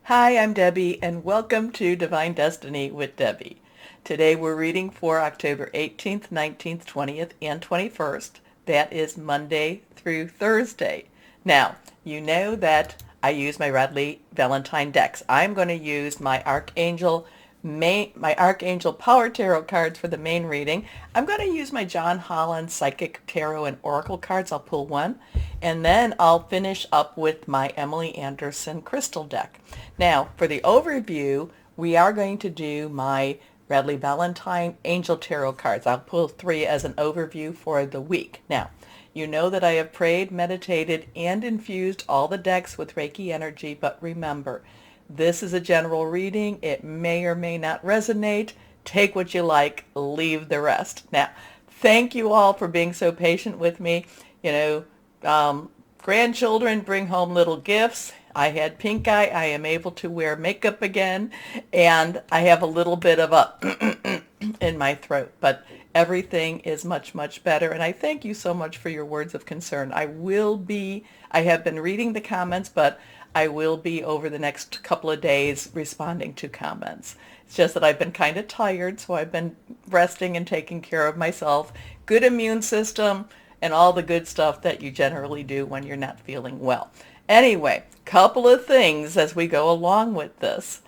Hi, I'm Debbie, and welcome to Divine Destiny with Debbie. Today we're reading for October 18th, 19th, 20th, and 21st. That is Monday through Thursday. Now, you know that I use my Radley Valentine decks. I'm going to use my Archangel Power Tarot cards for the main reading. I'm going to use my John Holland Psychic Tarot and Oracle cards. I'll pull one, and then I'll finish up with my Emily Anderson Crystal deck. Now, for the overview, we are going to do my Radley Valentine Angel Tarot cards. I'll pull three as an overview for the week. Now, you know that I have prayed, meditated, and infused all the decks with Reiki energy, but remember, this is a general reading. It may or may not resonate. Take what you like, leave the rest. Now, thank you all for being so patient with me. Grandchildren bring home little gifts. I had pink eye. I am able to wear makeup again, and I have a little bit of a in my throat, but everything is much, much better. And I thank you so much for your words of concern. I have been reading the comments, but I will be over the next couple of days responding to comments. It's just that I've been kind of tired, so I've been resting and taking care of myself. Good immune system and all the good stuff that you generally do when you're not feeling well. Anyway, couple of things as we go along with this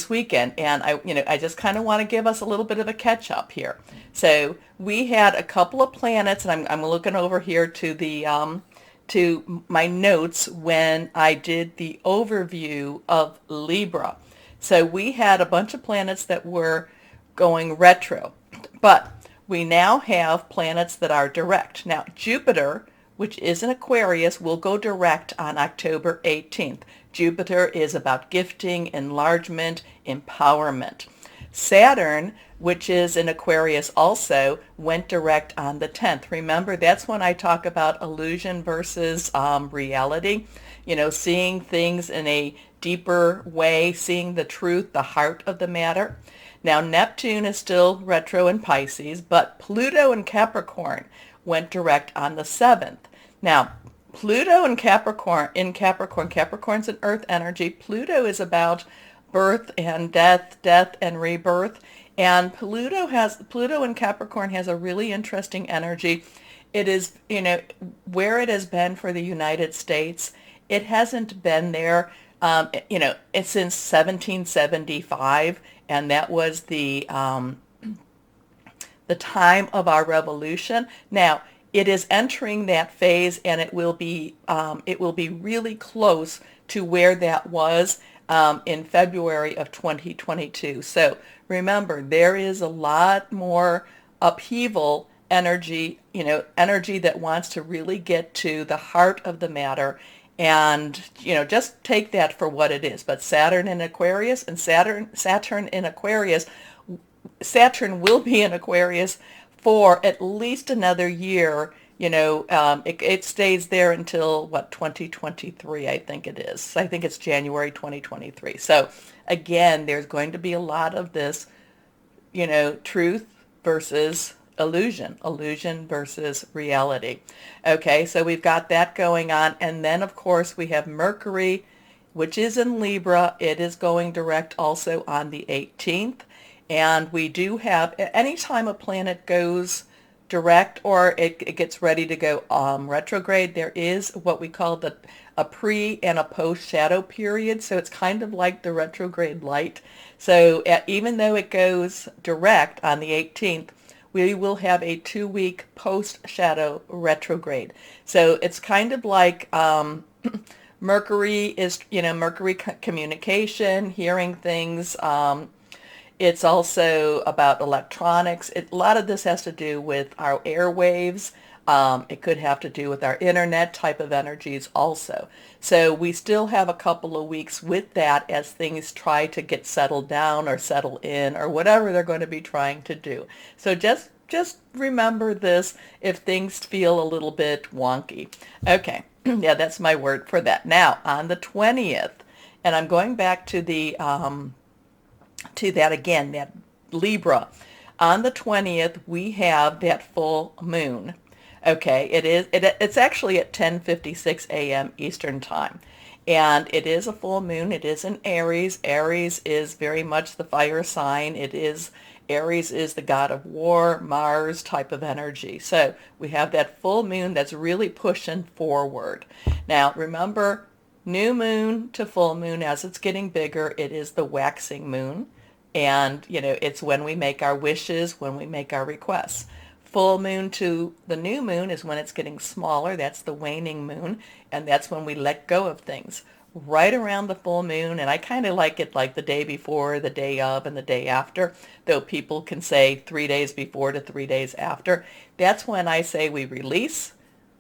weekend, and I just kind of want to give us a little bit of a catch up here. So we had a couple of planets, and I'm looking over here to the to my notes when I did the overview of Libra. So we had a bunch of planets that were going retro, but we now have planets that are direct. Now, Jupiter, which is in Aquarius, will go direct on October 18th. Jupiter is about gifting, enlargement, empowerment. Saturn, which is in Aquarius also, went direct on the 10th. Remember, that's when I talk about illusion versus reality. Seeing things in a deeper way, seeing the truth, the heart of the matter. Now, Neptune is still retro in Pisces, but Pluto in Capricorn went direct on the 7th. Now, Pluto in Capricorn's an earth energy. Pluto is about birth and death and rebirth. And Pluto in Capricorn has a really interesting energy. It is, where it has been for the United States, it hasn't been there, it's since 1775, and that was the time of our revolution. Now, it is entering that phase, and it will be really close to where that was in February of 2022. So remember, there is a lot more upheaval energy, energy that wants to really get to the heart of the matter, and just take that for what it is. But Saturn in Aquarius, and Saturn in Aquarius, Saturn will be in Aquarius for at least another year. It stays there until 2023, I think it is. I think it's January 2023. So again, there's going to be a lot of this, truth versus illusion versus reality. Okay, so we've got that going on. And then, of course, we have Mercury, which is in Libra. It is going direct also on the 18th. And we do have, anytime a planet goes direct or it gets ready to go retrograde, there is what we call a pre and a post shadow period. So it's kind of like the retrograde light. So even though it goes direct on the 18th, we will have a 2-week post shadow retrograde. So it's kind of like Mercury is, Mercury communication, hearing things. It's also about electronics. A lot of this has to do with our airwaves. It could have to do with our internet type of energies also. So we still have a couple of weeks with that as things try to get settled down or settle in or whatever they're going to be trying to do. So just remember this if things feel a little bit wonky. Okay, yeah, that's my word for that. Now, on the 20th, and I'm going back to the to that again, that Libra. On the 20th, we have that full moon. Okay, it's actually at 10:56 a.m. Eastern Time. And it is a full moon. It is in Aries. Aries is very much the fire sign. Aries is the god of war, Mars type of energy. So we have that full moon that's really pushing forward. Now remember, new moon to full moon, as it's getting bigger, it is the waxing moon. And, it's when we make our wishes, when we make our requests. Full moon to the new moon is when it's getting smaller. That's the waning moon. And that's when we let go of things. Right around the full moon, and I kind of like it like the day before, the day of, and the day after, though people can say 3 days before to 3 days after. That's when I say we release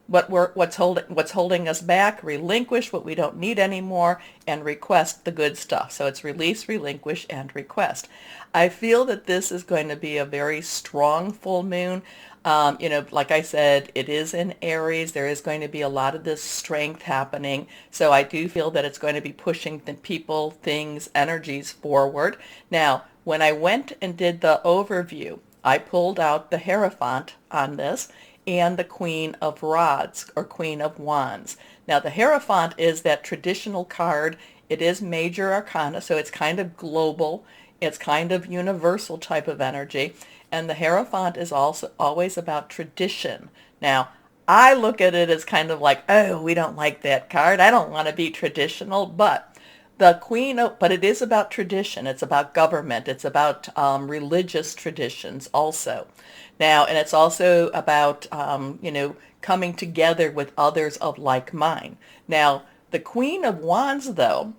what's holding us back, relinquish what we don't need anymore, and request the good stuff. So it's release, relinquish, and request. I feel that this is going to be a very strong full moon. Like I said, it is in Aries. There is going to be a lot of this strength happening. So I do feel that it's going to be pushing the people, things, energies forward. Now, when I went and did the overview, I pulled out the Hierophant on this and the Queen of Rods or Queen of Wands. Now the Hierophant is that traditional card. It is major arcana, so it's kind of global. It's kind of universal type of energy. And the Hierophant is also always about tradition. Now, I look at it as kind of like, oh, we don't like that card. I don't want to be traditional, but but it is about tradition. It's about government. It's about religious traditions also. Now, and it's also about, coming together with others of like mind. Now, the Queen of Wands, though,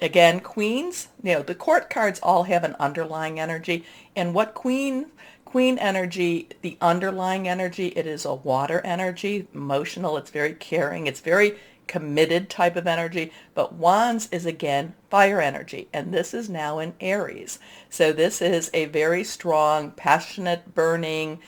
again, queens, the court cards all have an underlying energy. And what queen energy, the underlying energy, it is a water energy, emotional. It's very caring. It's very committed type of energy. But Wands is again fire energy, and this is now in Aries. So this is a very strong, passionate, burning,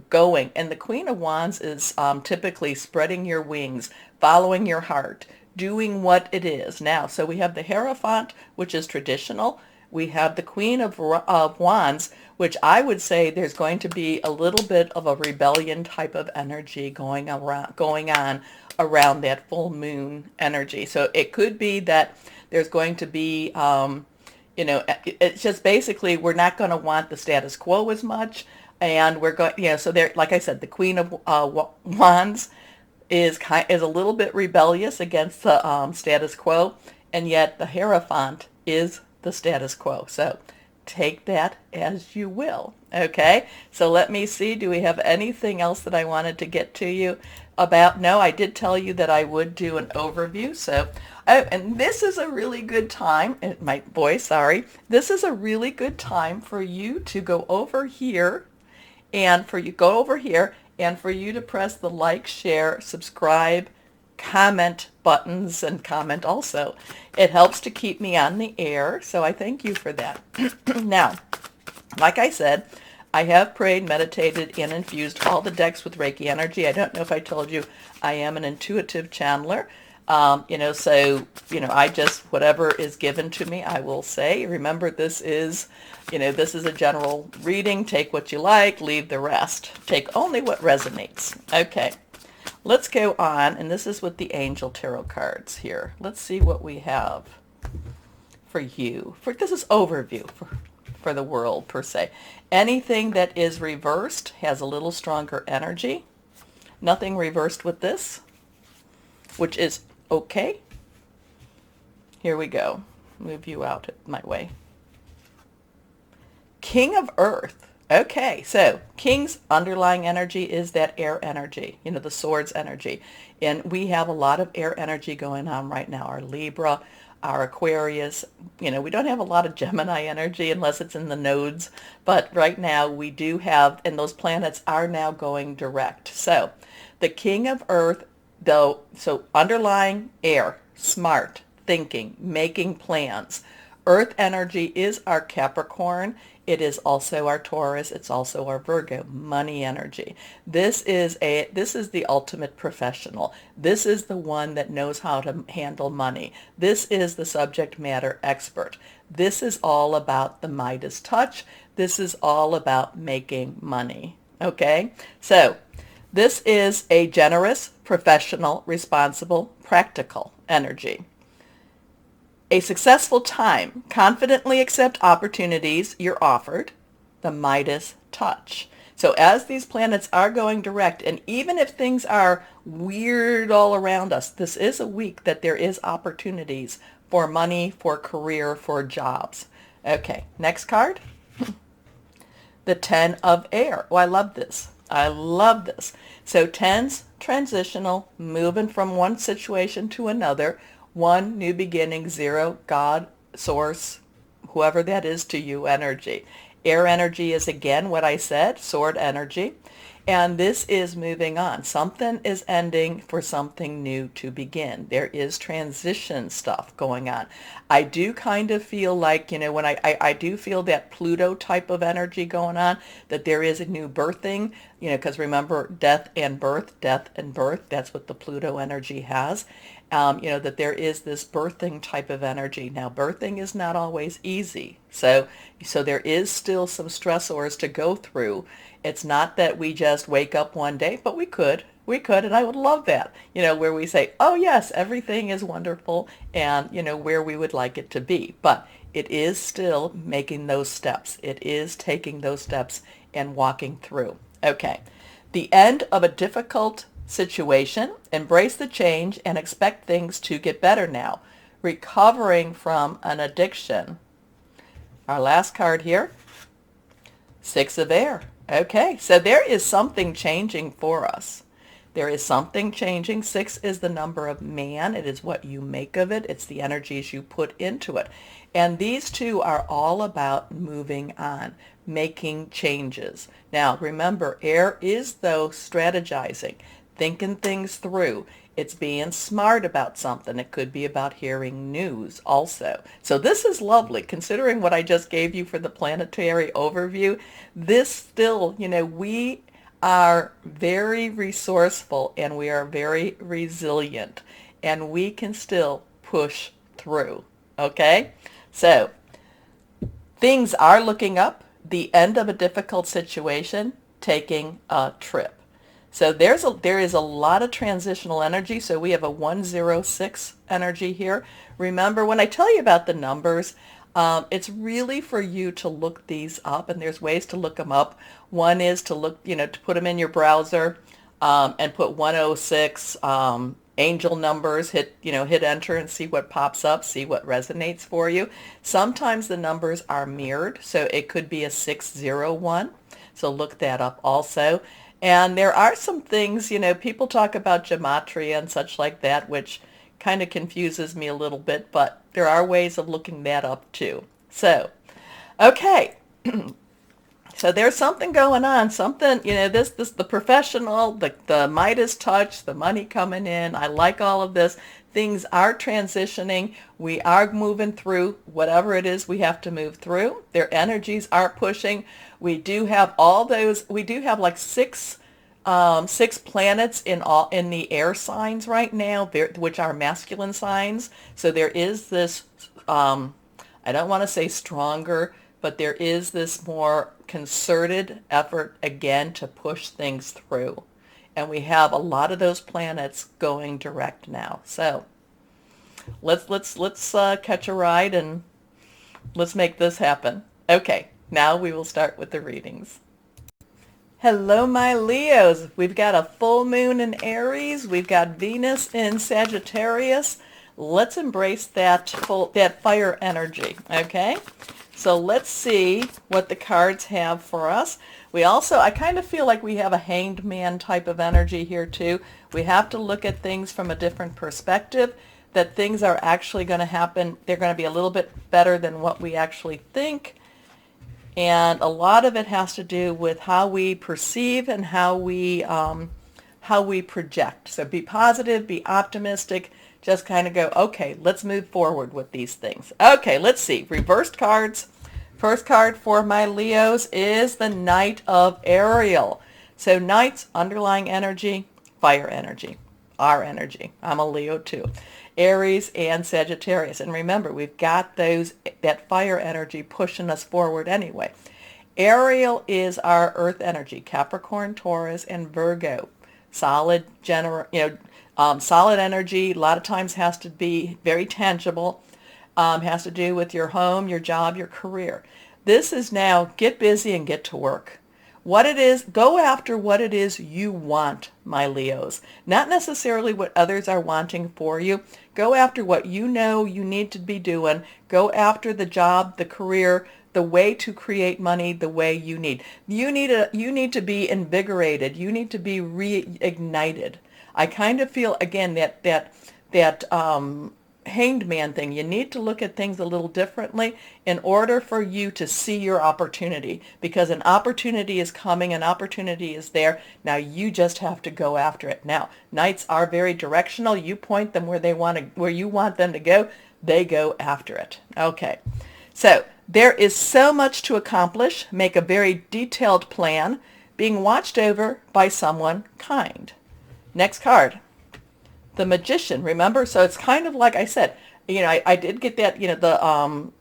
going. And the Queen of Wands is typically spreading your wings, following your heart, doing what it is. Now, so we have the Hierophant, which is traditional. We have the Queen of Wands, which I would say there's going to be a little bit of a rebellion type of energy going on around that full moon energy. So it could be that there's going to be, it's just basically we're not going to want the status quo as much. And we're going, so there, like I said, the Queen of Wands is a little bit rebellious against the status quo, and yet the Hierophant is the status quo. So take that as you will. Okay, so let me see. Do we have anything else that I wanted to get to you about? No, I did tell you that I would do an overview. So, and this is a really good time. This is a really good time for you to go over here, and for you to press the like, share, subscribe, comment buttons, and comment also. It helps to keep me on the air, so I thank you for that. Now, like I said, I have prayed, meditated, and infused all the decks with Reiki energy. I don't know if I told you I am an intuitive channeler. I just, whatever is given to me, I will say. Remember, this is a general reading. Take what you like, leave the rest. Take only what resonates. Okay, let's go on, and this is with the Angel Tarot cards here. Let's see what we have for you. This is overview for the world, per se. Anything that is reversed has a little stronger energy. Nothing reversed with this, which is okay. Here we go. Move you out my way. King of Earth. Okay, so King's underlying energy is that air energy, the swords energy. And we have a lot of air energy going on right now. Our Libra, our Aquarius, we don't have a lot of Gemini energy unless it's in the nodes. But right now we do have, and those planets are now going direct. So the King of Earth, though, so underlying air, smart, thinking, making plans. Earth energy is our Capricorn. It is also our Taurus. It's also our Virgo, money energy. This is the ultimate professional. This is the one that knows how to handle money. This is the subject matter expert. This is all about the Midas touch. This is all about making money. Okay? So this is a generous, professional, responsible, practical energy. A successful time. Confidently accept opportunities you're offered. The Midas touch. So as these planets are going direct, and even if things are weird all around us, this is a week that there is opportunities for money, for career, for jobs. Okay, next card. The 10 of air. Oh, I love this. I love this. So 10's transitional, moving from one situation to another, one new beginning, 0, God, source, whoever that is to you, energy. Air energy is again what I said, sword energy. And this is moving on. Something is ending for something new to begin. There is transition stuff going on. I do kind of feel like, when I do feel that Pluto type of energy going on, that there is a new birthing, because remember, death and birth, that's what the Pluto energy has. That there is this birthing type of energy. Now, birthing is not always easy. So there is still some stressors to go through. It's not that we just wake up one day, but we could, and I would love that, where we say, oh yes, everything is wonderful and, where we would like it to be. But it is still making those steps. It is taking those steps and walking through. Okay. The end of a difficult situation. Embrace the change and expect things to get better now. Recovering from an addiction. Our last card here. 6 of air. Okay, so there is something changing for us. There is something changing. 6 is the number of man. It is what you make of it. It's the energies you put into it. And these two are all about moving on, making changes. Now, remember, air is, though, strategizing, thinking things through. It's being smart about something. It could be about hearing news also. So this is lovely. Considering what I just gave you for the planetary overview, this still, we are very resourceful and we are very resilient and we can still push through. Okay? So things are looking up. The end of a difficult situation, taking a trip. So there is a lot of transitional energy. So we have a 106 energy here. Remember, when I tell you about the numbers, it's really for you to look these up, and there's ways to look them up. One is to look, to put them in your browser and put 106 angel numbers, hit enter and see what pops up, see what resonates for you. Sometimes the numbers are mirrored, so it could be a 601. So look that up also. And there are some things, people talk about gematria and such like that, which kind of confuses me a little bit, but there are ways of looking that up too. So, okay. So there's something going on, something, the professional, the Midas touch, the money coming in. I like all of this. Things are transitioning. We are moving through whatever it is we have to move through. Their energies are pushing. We do have like six planets in the air signs right now, which are masculine signs. So there is this, I don't want to say stronger, but there is this more concerted effort again to push things through. And we have a lot of those planets going direct now. So let's catch a ride and let's make this happen. Okay, now we will start with the readings. Hello, my Leos. We've got a full moon in Aries. We've got Venus in Sagittarius. Let's embrace that fire energy, okay? So let's see what the cards have for us. I kind of feel like we have a hanged man type of energy here too. We have to look at things from a different perspective, that things are actually going to happen. They're going to be a little bit better than what we actually think. And a lot of it has to do with how we perceive and how we project. So be positive, be optimistic, just kind of go, okay, let's move forward with these things. Okay, let's see. Reversed cards. First card for my Leos is the Knight of Ariel. So Knight's underlying energy, fire energy, our energy. I'm a Leo too. Aries and Sagittarius. And remember, we've got that fire energy pushing us forward anyway. Ariel is our earth energy, Capricorn, Taurus, and Virgo. Solid, solid energy. A lot of times has to be very tangible. has to do with your home, your job, your career. This is now get busy and get to work. What it is, go after what it is you want, my Leos. Not necessarily what others are wanting for you. Go after what you know you need to be doing. Go after the job, the career, the way to create money the way you need. You need to be invigorated. You need to be reignited. I kind of feel again that hanged man thing. You need to look at things a little differently in order for you to see your opportunity, because an opportunity is coming, an opportunity is there. Now you just have to go after it. Now, Knights are very directional. You point them where you want them to go. They go after it. Okay. So there is so much to accomplish. Make a very detailed plan, being watched over by someone kind. Next card. The Magician, remember? So it's kind of like I said, I did get that, the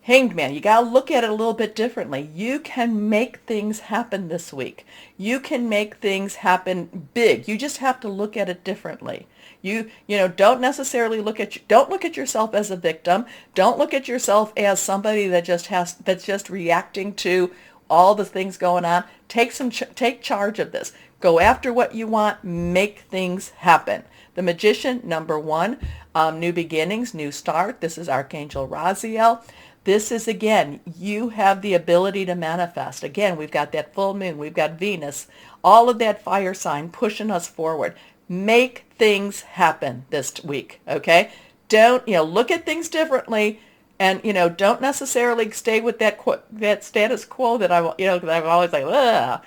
Hanged Man. You got to look at it a little bit differently. You can make things happen this week. You can make things happen big. You just have to look at it differently. Don't necessarily don't look at yourself as a victim. Don't look at yourself as somebody that's just reacting to all the things going on. Take charge of this. Go after what you want. Make things happen. The Magician, number 1, new beginnings, new start. This is Archangel Raziel. This is, again, you have the ability to manifest. Again, we've got that full moon. We've got Venus. All of that fire sign pushing us forward. Make things happen this week, okay? Don't, look at things differently. And, don't necessarily stay with that status quo that that I'm always like, ugh.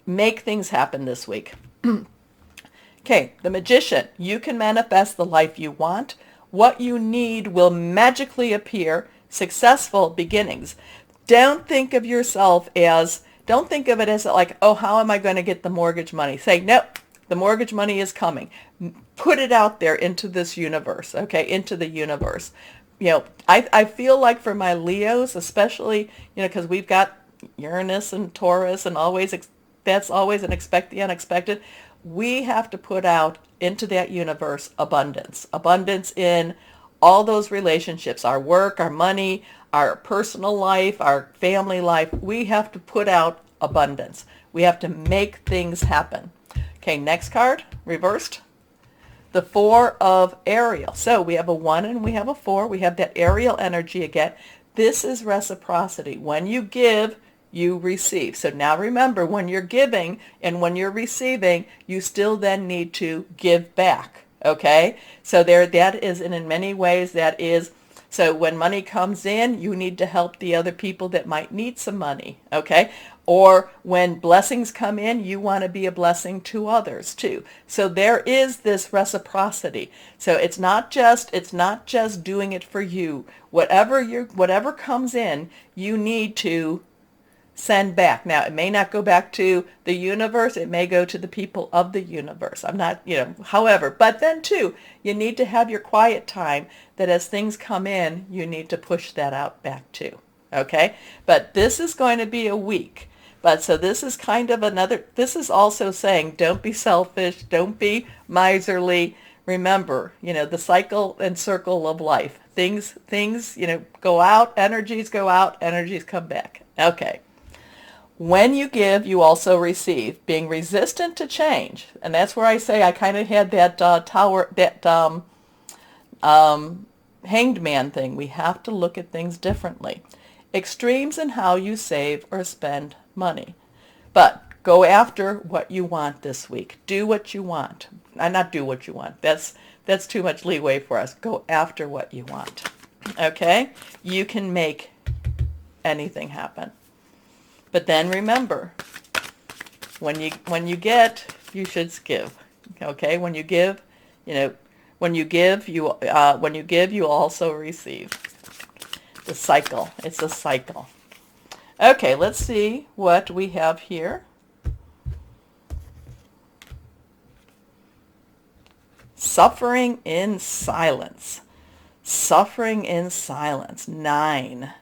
Make things happen this week. Okay, the Magician. You can manifest the life you want. What you need will magically appear. Successful beginnings. Don't think of it as like, oh, how am I going to get the mortgage money? Say, no, the mortgage money is coming. Put it out there into this universe, okay, into the universe. I feel like for my Leos, especially, because we've got Uranus and Taurus and that's always the unexpected. We have to put out into that universe abundance. Abundance in all those relationships, our work, our money, our personal life, our family life. We have to put out abundance. We have to make things happen. Okay, next card, reversed. The 4 of Ariel. So we have a 1 and we have a 4. We have that Ariel energy again. This is reciprocity. When you give, you receive. So now remember, when you're giving and when you're receiving, you still then need to give back. Okay? So that is, and in many ways that is, so when money comes in, you need to help the other people that might need some money. Okay? Or when blessings come in, you want to be a blessing to others too. So there is this reciprocity. So it's not just doing it for you. Whatever comes in, you need to send back. Now, it may not go back to the universe. It may go to the people of the universe. I'm not, however, but then too, you need to have your quiet time that as things come in, you need to push that out back too. Okay? But this is going to be a week. But so this is kind of this is also saying, don't be selfish, don't be miserly. Remember, the cycle and circle of life. Things, go out, energies come back. Okay. When you give, you also receive. Being resistant to change. And that's where I say I kind of had that hanged man thing. We have to look at things differently. Extremes in how you save or spend money. But go after what you want this week. Do what you want. Not do what you want. That's too much leeway for us. Go after what you want. Okay? You can make anything happen. But then remember, when you get, you should give. Okay? When you give, you also receive. The cycle. It's a cycle. Okay, let's see what we have here. Suffering in silence. Suffering in silence. 9.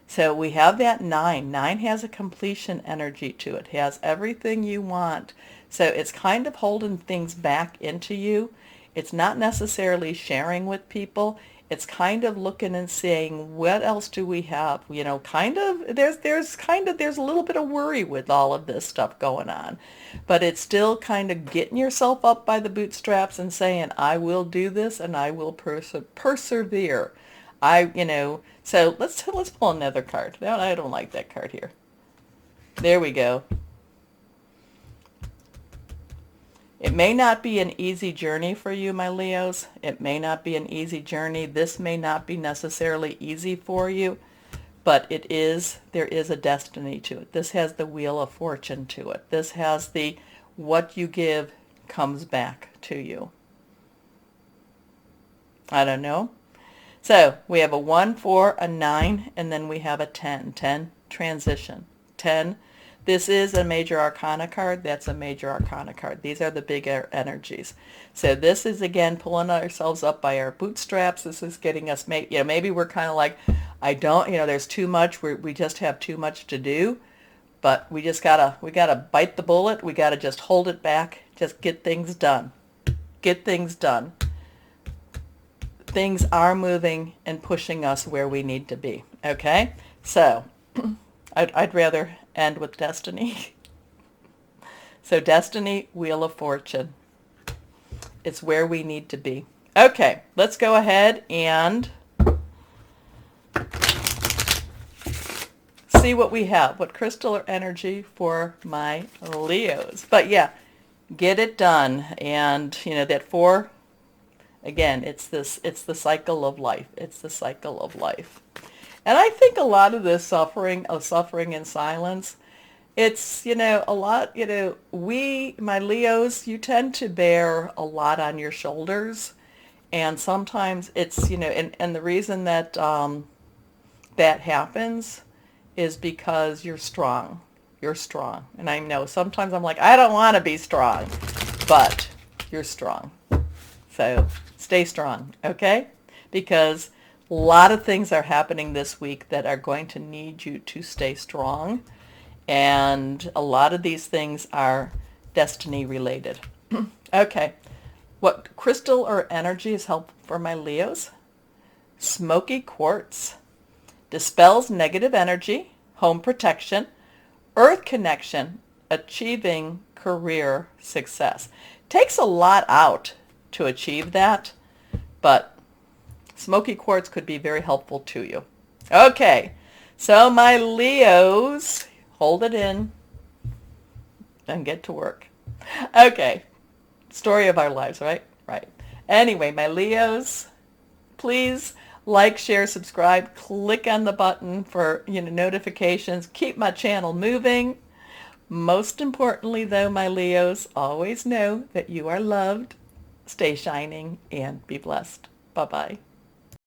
So we have that 9. 9 has a completion energy to it. It has everything you want. So it's kind of holding things back into you. It's not necessarily sharing with people. It's kind of looking and saying, what else do we have? You know, kind of, there's a little bit of worry with all of this stuff going on. But it's still kind of getting yourself up by the bootstraps and saying, I will do this and I will persevere. So let's pull another card. No, I don't like that card here. There we go. It may not be an easy journey for you, my Leos. It may not be an easy journey. This may not be necessarily easy for you, but there is a destiny to it. This has the Wheel of Fortune to it. This has the what you give comes back to you. I don't know. So we have a 1, 4, a 9, and then we have a 10. 10, transition. 10. This is a major arcana card. That's a major arcana card. These are the bigger energies. So this is, again, pulling ourselves up by our bootstraps. This is getting us, maybe we're kind of like, there's too much. We just have too much to do. But we gotta bite the bullet. We gotta just hold it back. Just get things done. Get things done. Things are moving and pushing us where we need to be. Okay? So I'd rather end with destiny. So destiny, Wheel of Fortune. It's where we need to be. Okay, let's go ahead and see what we have. What crystal or energy for my Leos. But yeah, get it done. And that 4, again, it's the cycle of life. It's the cycle of life. And I think a lot of this suffering in silence, it's, a lot, my Leos, you tend to bear a lot on your shoulders. And sometimes it's, and the reason that that happens is because you're strong. You're strong. And I know sometimes I'm like, I don't want to be strong, but you're strong. So stay strong, okay? Because a lot of things are happening this week that are going to need you to stay strong. And a lot of these things are destiny related. Okay. What crystal or energy is helpful for my Leos? Smoky quartz. Dispels negative energy, home protection, earth connection, achieving career success. Takes a lot out to achieve that, but smoky quartz could be very helpful to you. Okay, so my Leos, hold it in and get to work. Okay, story of our lives, right? Right. Anyway, my Leos, please like, share, subscribe, click on the button for notifications. Keep my channel moving. Most importantly, though, my Leos, always know that you are loved. Stay shining and be blessed. Bye-bye.